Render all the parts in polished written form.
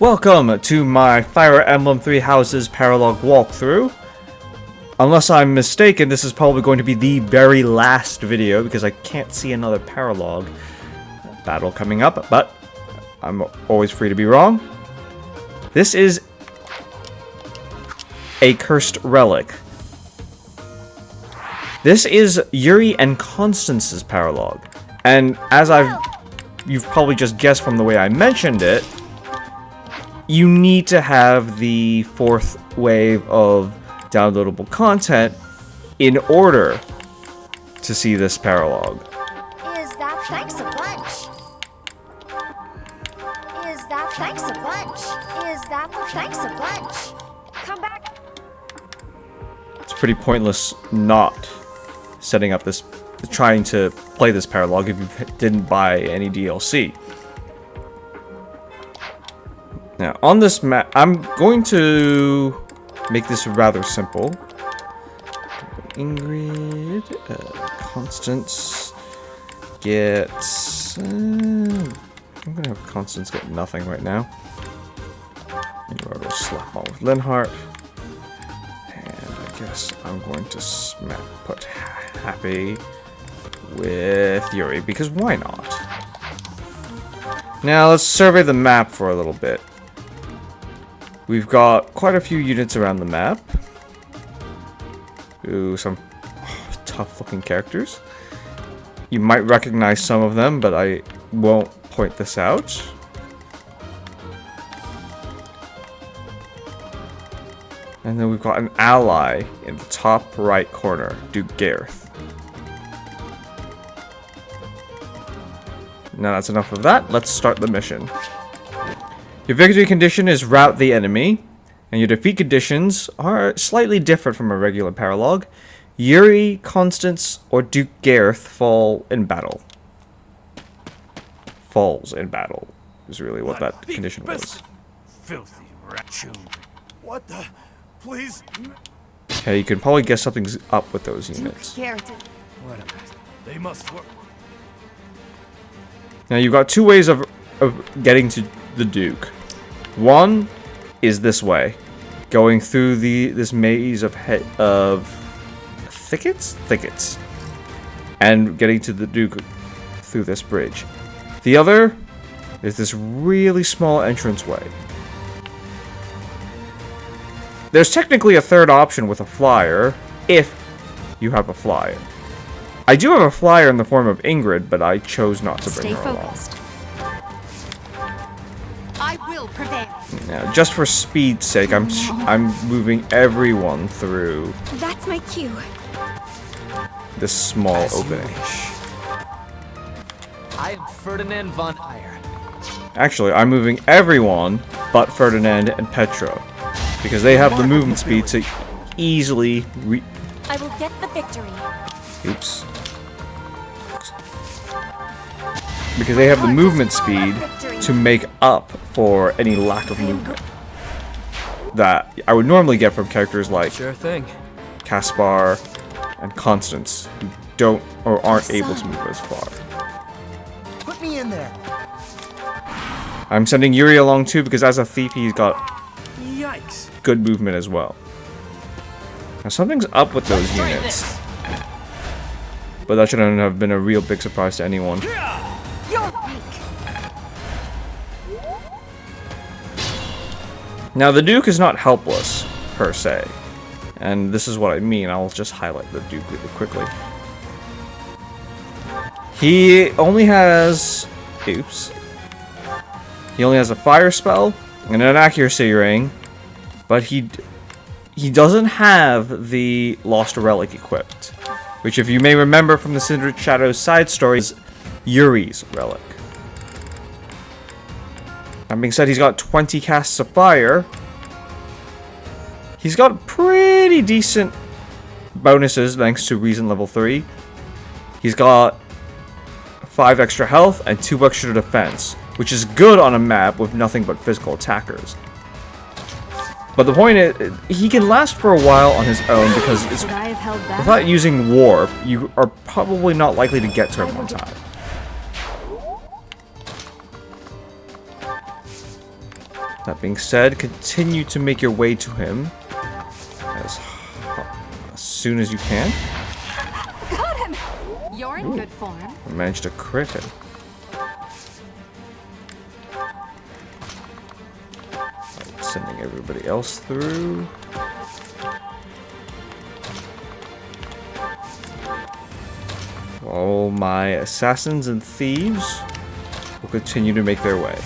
Welcome to my Fire Emblem Three Houses Paralogue walkthrough. Unless I'm mistaken, this is probably going to be the very last video because I can't see another Paralogue battle coming up, but I'm always free to be wrong. This is a cursed relic. This is Yuri and Constance's Paralogue, and as you've probably just guessed from the way I mentioned it, you need to have the fourth wave of downloadable content in order to see this Paralogue. Is that thanks a bunch? Is that thanks a bunch? Is that thanks a bunch? Come back. It's pretty pointless not setting up this, trying to play this Paralogue if you didn't buy any DLC. Now, on this map, I'm going to make this rather simple. Ingrid, Constance gets... I'm gonna have Constance get nothing right now. And we're gonna slap on with Linhart. And I guess I'm going to put Happy with Yuri, because why not? Now, let's survey the map for a little bit. We've got quite a few units around the map. Ooh, some tough-looking characters. You might recognize some of them, but I won't point this out. And then we've got an ally in the top right corner, Duke Gareth. Now that's enough of that. Let's start the mission. Your victory condition is rout the enemy, and your defeat conditions are slightly different from a regular Paralogue. Yuri, Constance, or Duke Gareth fall in battle. Falls in battle is really what that condition was. Filthy rat. What the? Please. Okay, you can probably guess something's up with those units. What a mess. They must work. Now you've got two ways of getting to the Duke. One is this way, going through this maze of thickets, and getting to the Duke through this bridge. The other is this really small entranceway. There's technically a third option with a flyer, if you have a flyer. I do have a flyer in the form of Ingrid, but I chose not to bring her along. I will prevail. Now, just for speed's sake, I'm moving everyone through. That's my cue. This small opening. I'm Ferdinand von Eyre. Actually, I'm moving everyone but Ferdinand and Petra, because they have the movement speed to easily I will get the victory. Oops. Because they have the movement speed to make up for any lack of movement that I would normally get from characters like Sure thing. Caspar and Constance, who don't or aren't able to move as far. Put me in there. I'm sending Yuri along too because as a thief he's got Yikes. good movement as well. Now something's up with those units, but that shouldn't have been a real big surprise to anyone. You're weak. Now the Duke is not helpless, per se. And this is what I mean, I'll just highlight the Duke really quickly. He only has... Oops. He only has a fire spell and an accuracy ring, but he doesn't have the Lost Relic equipped. Which, if you may remember from the Cindered Shadows side story, is Yuri's relic. That being said, he's got 20 casts of fire. He's got pretty decent bonuses thanks to Reason level 3. He's got 5 extra health and 2 extra defense, which is good on a map with nothing but physical attackers. But the point is, he can last for a while on his own because without using warp, you are probably not likely to get to him one time. That being said, continue to make your way to him as soon as you can. Got him! You're in good form. I managed to crit him. Right, sending everybody else through. All my assassins and thieves will continue to make their way.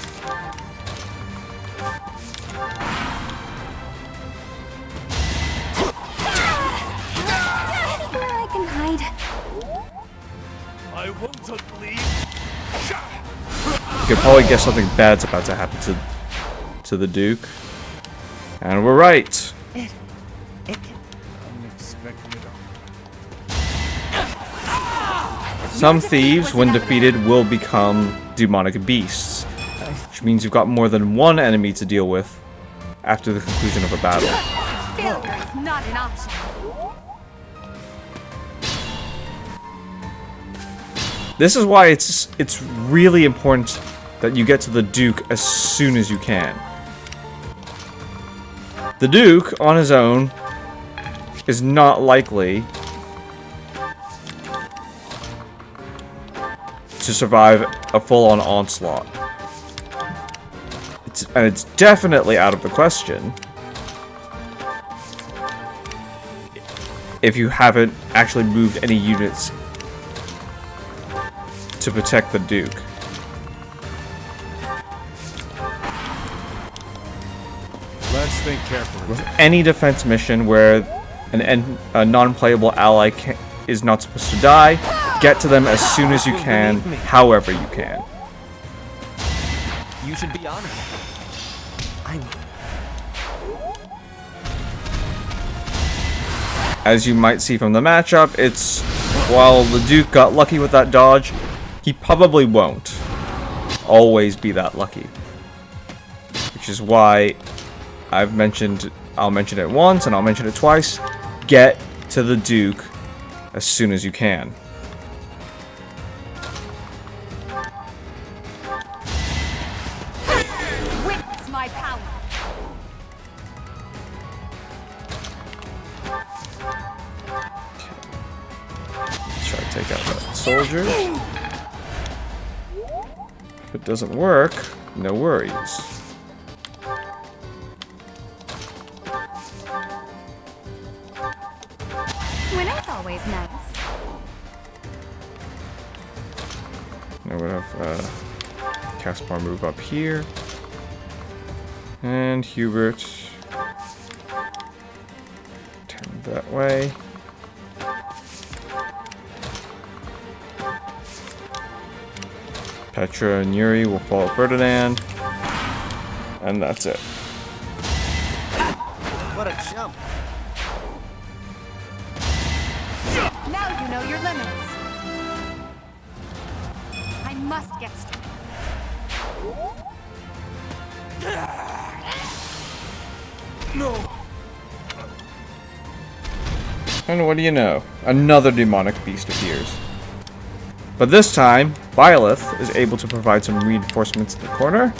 Anywhere I can hide. I won't leave. You could probably guess something bad's about to happen to the Duke. And we're right. Unexpected. Some thieves, when defeated, will become demonic beasts, which means you've got more than one enemy to deal with after the conclusion of a battle. Failure is not an option. This is why it's really important that you get to the Duke as soon as you can. The Duke, on his own, is not likely to survive a full-on onslaught. It's definitely out of the question if you haven't actually moved any units to protect the Duke. Let's think carefully. With any defense mission where a non-playable ally is not supposed to die, get to them as soon as you can, however you can. You should be honored. As you might see from the matchup, while the Duke got lucky with that dodge, he probably won't always be that lucky. Which is why I'll mention it once and I'll mention it twice. Get to the Duke as soon as you can. Witness my power. Let's try to take out that soldier. If it doesn't work, no worries. Winner's always nice. Now we have Caspar move up here. And Hubert turn that way. Petra and Yuri will follow Ferdinand. And that's it. What a jump. Now you know your limits. I must get started. No. And what do you know? Another demonic beast appears. But this time, Byleth is able to provide some reinforcements in the corner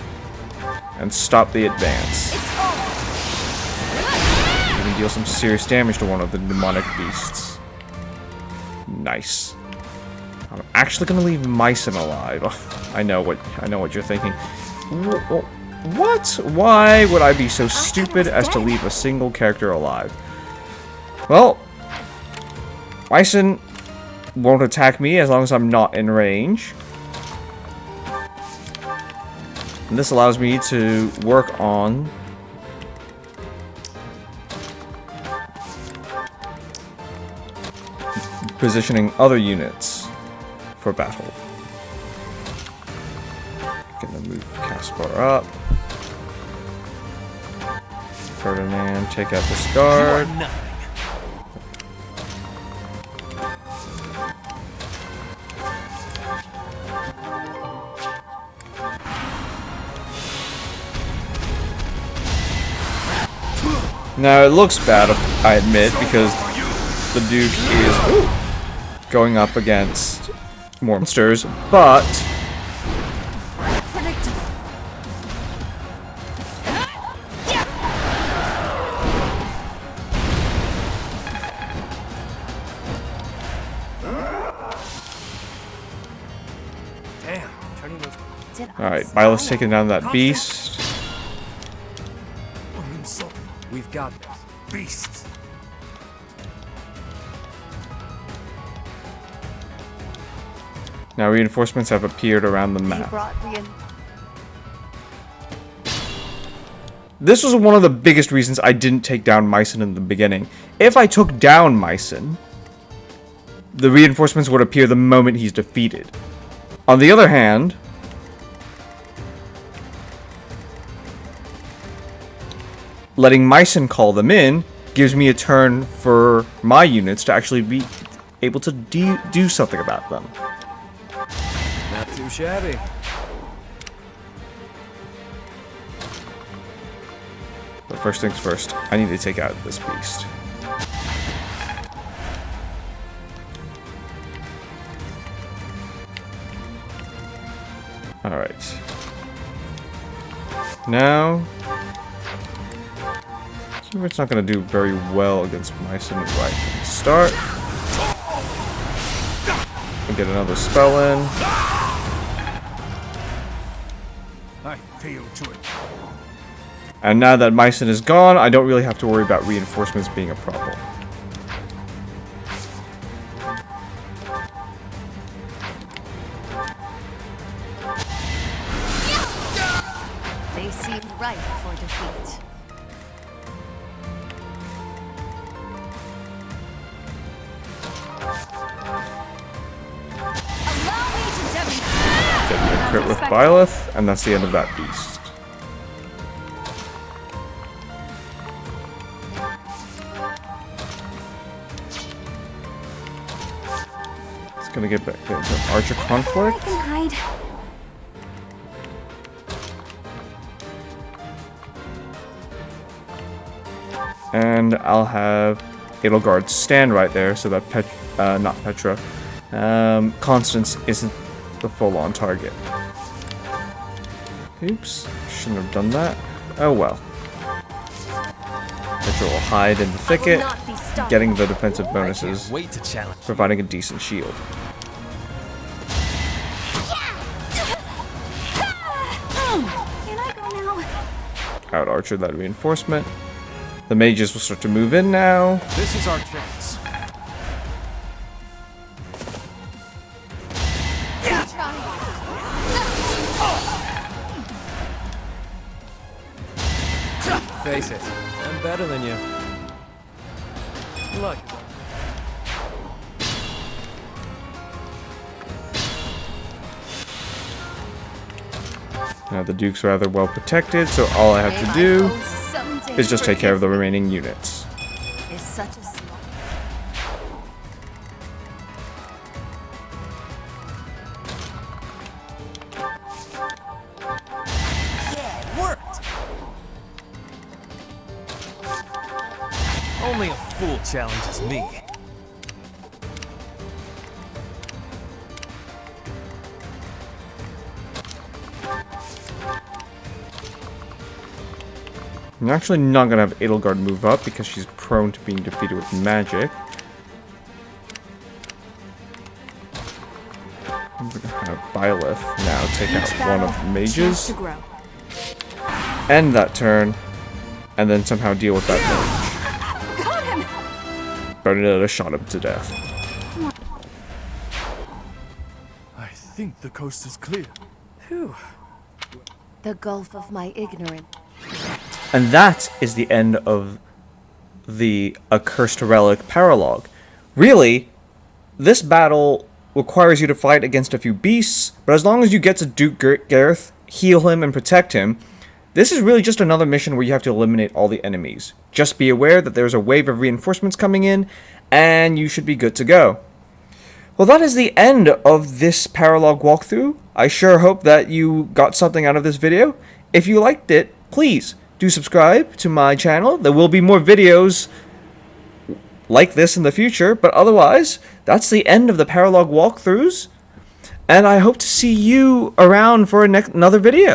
and stop the advance. Even deal some serious damage to one of the demonic beasts. Nice. I'm actually gonna leave Mycen alive. I know what you're thinking. What? Why would I be so stupid as to leave a single character alive? Well, Mycen won't attack me as long as I'm not in range. And this allows me to work on positioning other units for battle. Gonna move Caspar up. Ferdinand, take out this guard. Now it looks bad, I admit, because the Duke is going up against more monsters, but Alright, Byleth's taking down that beast. I'm sorry. We've got this. Beasts. Now reinforcements have appeared around the He map. brought This was one of the biggest reasons I didn't take down Mycen in the beginning. If I took down Mycen, the reinforcements would appear the moment he's defeated. On the other hand, letting Mycen call them in gives me a turn for my units to actually be able to do something about them. Not too shabby. But first things first, I need to take out this beast. Alright. Now, it's not going to do very well against Mycen right from the start. We'll get another spell in. I failed to it. And now that Mycen is gone, I don't really have to worry about reinforcements being a problem. They seemed ripe for defeat. Allow me to demonstrate. Getting a crit with Byleth, and that's the end of that beast. It's gonna get back into Archer conflict. I can hide. And I'll have Edelgard stand right there so that not Petra, Constance isn't the full-on target. Oops, shouldn't have done that. Oh well. Petra will hide in the thicket, Not be stopped. getting the defensive bonuses, Wait to challenge. providing a decent shield. Can I go now? Out Archer that reinforcement. The mages will start to move in now. This is our chance. Face it, I'm better than you. Look. Now the Duke's rather well protected, so all I have to do is just take care of the remaining units. Is such a small. Only a fool challenges me. I'm actually not going to have Edelgard move up because she's prone to being defeated with magic. I'm going to have Byleth now take out one of the mages, To grow. end that turn, and then somehow deal with that mage. Got him. Bernadetta shot him to death. I think the coast is clear. Phew. The gulf of my ignorance. And that is the end of the Accursed Relic Paralogue. Really, this battle requires you to fight against a few beasts, but as long as you get to Duke Gareth, heal him, and protect him, this is really just another mission where you have to eliminate all the enemies. Just be aware that there's a wave of reinforcements coming in, and you should be good to go. Well, that is the end of this Paralogue walkthrough. I sure hope that you got something out of this video. If you liked it, please do subscribe to my channel. There will be more videos like this in the future, but otherwise, that's the end of the Paralogue walkthroughs, and I hope to see you around for another video.